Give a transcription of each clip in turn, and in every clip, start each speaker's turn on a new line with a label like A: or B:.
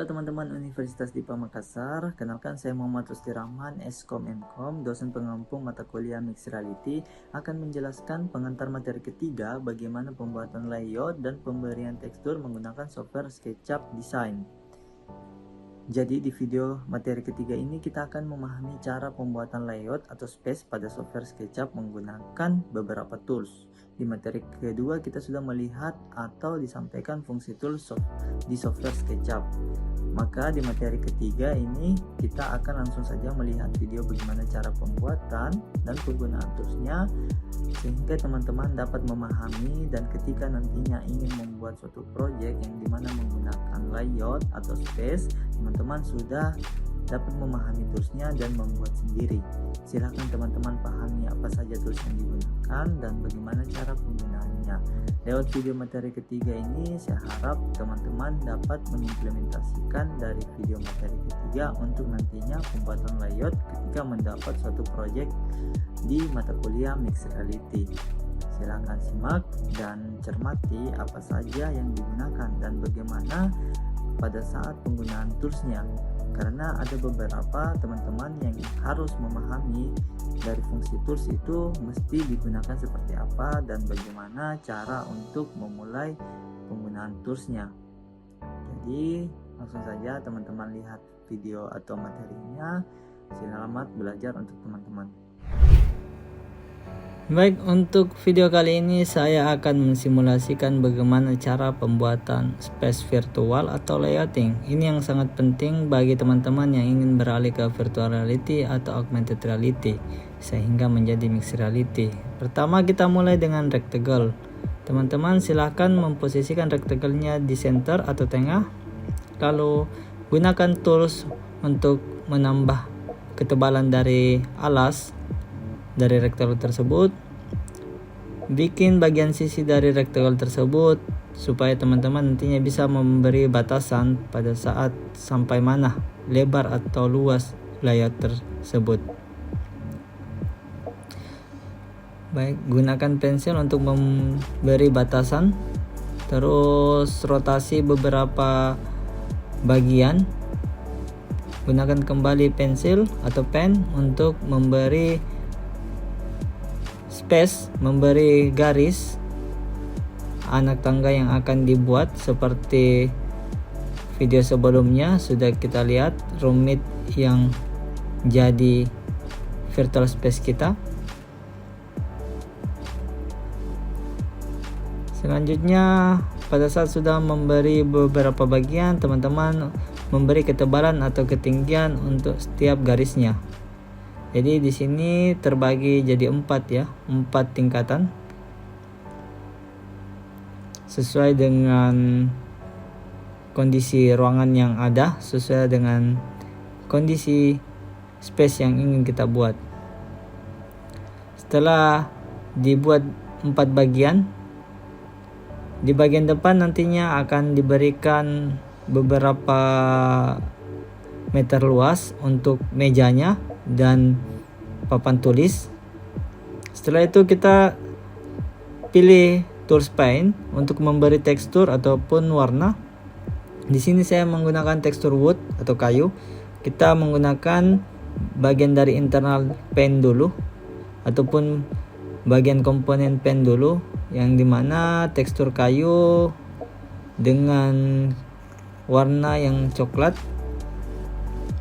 A: Halo teman-teman Universitas Dipa Makassar, kenalkan saya Muhammad Rusdi Rahman, Eskom Mkom, dosen pengampu mata kuliah Mixed Reality, akan menjelaskan pengantar materi ketiga bagaimana pembuatan layout dan pemberian tekstur menggunakan software SketchUp Design. Jadi di video materi ketiga ini kita akan memahami cara pembuatan layout atau space pada software SketchUp menggunakan beberapa tools. Di materi kedua kita sudah melihat atau disampaikan fungsi tools di software SketchUp. Maka di materi ketiga ini kita akan langsung saja melihat video bagaimana cara pembuatan dan penggunaan toolsnya, sehingga teman-teman dapat memahami dan ketika nantinya ingin membuat suatu project yang dimana menggunakan layout atau space, teman-teman sudah dapat memahami toolsnya dan membuat sendiri. Silahkan teman-teman pahami apa saja tools yang digunakan dan bagaimana cara penggunaannya. Lewat video materi ketiga ini saya harap teman-teman dapat mengimplementasikan dari video materi ketiga untuk nantinya pembuatan layout ketika mendapat suatu project di mata kuliah Mixed Reality. Silahkan simak dan cermati apa saja yang digunakan dan bagaimana pada saat penggunaan toolsnya, karena ada beberapa teman-teman yang harus memahami dari fungsi tools itu mesti digunakan seperti apa dan bagaimana cara untuk memulai penggunaan toolsnya. Jadi langsung saja teman-teman lihat video atau materinya. Selamat belajar untuk teman-teman.
B: Baik, untuk video kali ini saya akan mensimulasikan bagaimana cara pembuatan space virtual atau layouting. Ini yang sangat penting bagi teman-teman yang ingin beralih ke virtual reality atau augmented reality sehingga menjadi mixed reality. Pertama kita mulai dengan rectangle. Teman-teman silahkan memposisikan rectangle-nya di center atau tengah. Lalu gunakan tools untuk menambah ketebalan dari alas dari rectangle tersebut. Bikin bagian sisi dari rectangle tersebut supaya teman-teman nantinya bisa memberi batasan pada saat sampai mana lebar atau luas layout tersebut. Baik, gunakan pensil untuk memberi batasan, terus rotasi beberapa bagian. Gunakan kembali pensil atau pen untuk memberi space, memberi garis anak tangga yang akan dibuat seperti video sebelumnya sudah kita lihat rumit yang jadi virtual space kita. Selanjutnya pada saat sudah memberi beberapa bagian, teman-teman memberi ketebalan atau ketinggian untuk setiap garisnya. Jadi di sini terbagi jadi 4 ya, 4 tingkatan sesuai dengan kondisi ruangan yang ada, sesuai dengan kondisi space yang ingin kita buat. Setelah dibuat 4 bagian, di bagian depan nantinya akan diberikan beberapa meter luas untuk mejanya dan papan tulis. Setelah itu kita pilih tools paint untuk memberi tekstur ataupun warna. Di sini saya menggunakan tekstur wood atau kayu. Kita menggunakan bagian dari internal paint dulu ataupun bagian komponen paint dulu, yang dimana tekstur kayu dengan warna yang coklat.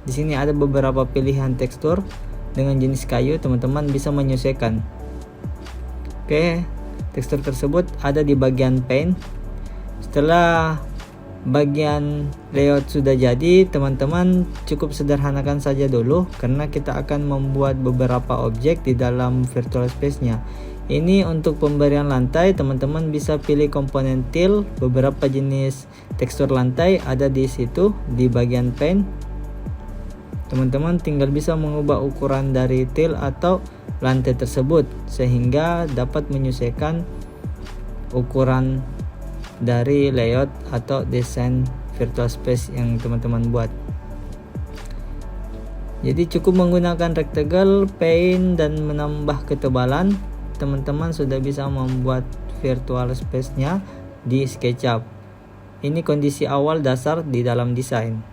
B: Di sini ada beberapa pilihan tekstur dengan jenis kayu, teman-teman bisa menyesuaikan. Oke, tekstur tersebut ada di bagian paint. Setelah bagian layout sudah jadi, teman-teman cukup sederhanakan saja dulu karena kita akan membuat beberapa objek di dalam virtual space-nya. Ini untuk pemberian lantai, teman-teman bisa pilih komponen tile. Beberapa jenis tekstur lantai ada di situ di bagian paint. Teman-teman tinggal bisa mengubah ukuran dari tile atau lantai tersebut sehingga dapat menyesuaikan ukuran dari layout atau desain virtual space yang teman-teman buat. Jadi cukup menggunakan rectangle, paint, dan menambah ketebalan, teman-teman sudah bisa membuat virtual space-nya di SketchUp. Ini kondisi awal dasar di dalam desain.